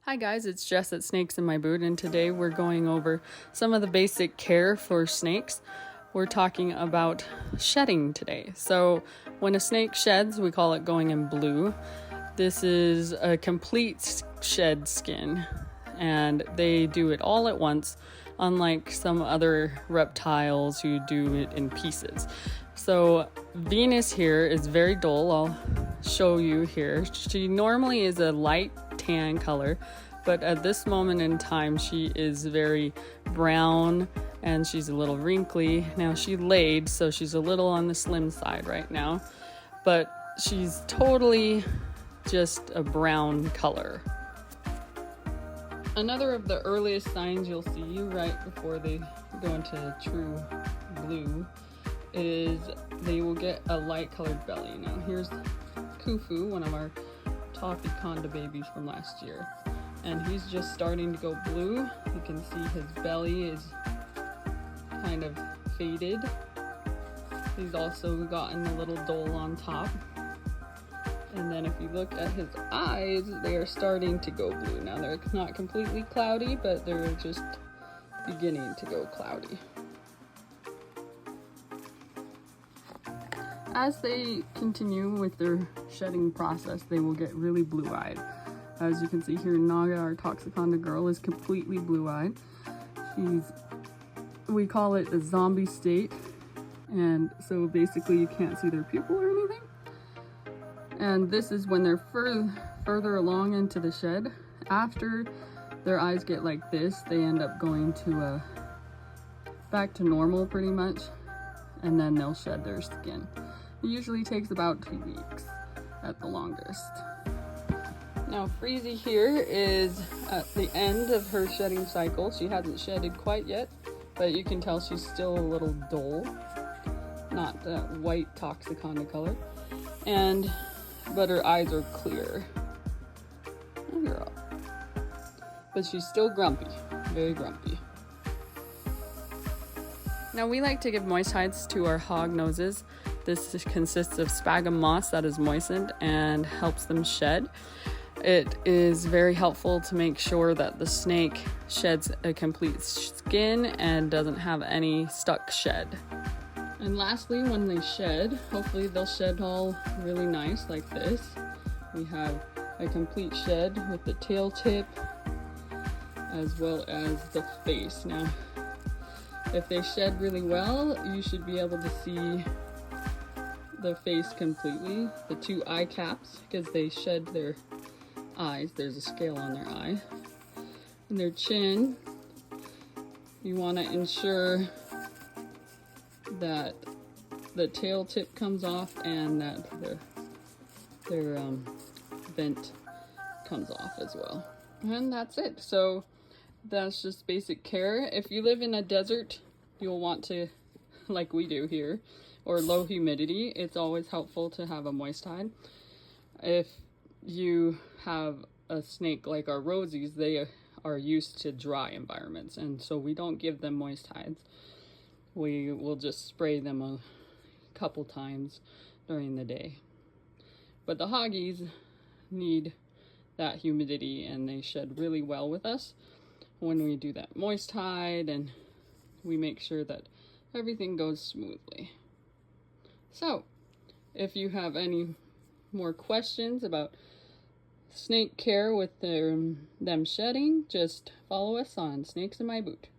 Hi guys, it's Jess at Snakes in My Boot, and today we're going over some of the basic care for snakes. We're talking about shedding today. So when a snake sheds, we call it going in blue. This is a complete shed skin, and they do it all at once, unlike some other reptiles who do it in pieces. So Venus here is very dull. I'll show you here. She normally is a light tan color, but at this moment in time she is very brown and she's a little wrinkly. Now she laid, so she's a little on the slim side right now, but she's totally just a brown color. Another of the earliest signs you'll see right before they go into true blue is they will get a light colored belly. Now here's Khufu, one of our Tophiconda babies from last year, and he's just starting to go blue. You can see his belly is kind of faded. He's also gotten a little dull on top. And then if you look at his eyes, they are starting to go blue. Now they're not completely cloudy, but they're just beginning to go cloudy. As they continue with their shedding process, they will get really blue-eyed. As you can see here, Naga, our Toxiconda girl, is completely blue-eyed. We call it the zombie state, and so basically you can't see their pupil or anything. And this is when they're further along into the shed. After their eyes get like this, they end up going to back to normal pretty much, and then they'll shed their skin. It usually takes about 2 weeks at the longest. Now Freezy here is at the end of her shedding cycle. She hasn't shedded quite yet, but you can tell she's still a little dull. Not that white Toxiconda color. But her eyes are clear. Oh, girl. But she's still grumpy, very grumpy. Now we like to give moist hides to our hog noses. This consists of sphagnum moss that is moistened and helps them shed. It is very helpful to make sure that the snake sheds a complete skin and doesn't have any stuck shed. And lastly, when they shed, hopefully they'll shed all really nice like this. We have a complete shed with the tail tip as well as the face. Now, if they shed really well, you should be able to see the face completely, the two eye caps, because they shed their eyes. There's a scale on their eye. And their chin, you want to ensure that the tail tip comes off and that their vent comes off as well. And that's it. So that's just basic care. If you live in a desert, you'll want to, like we do here, or low humidity, it's always helpful to have a moist hide. If you have a snake like our Rosies, they are used to dry environments, and so we don't give them moist hides. We will just spray them a couple times during the day. But the Hoggies need that humidity, and they shed really well with us when we do that moist hide, and we make sure that everything goes smoothly. So, if you have any more questions about snake care with them shedding, just follow us on Snakes in My Boot.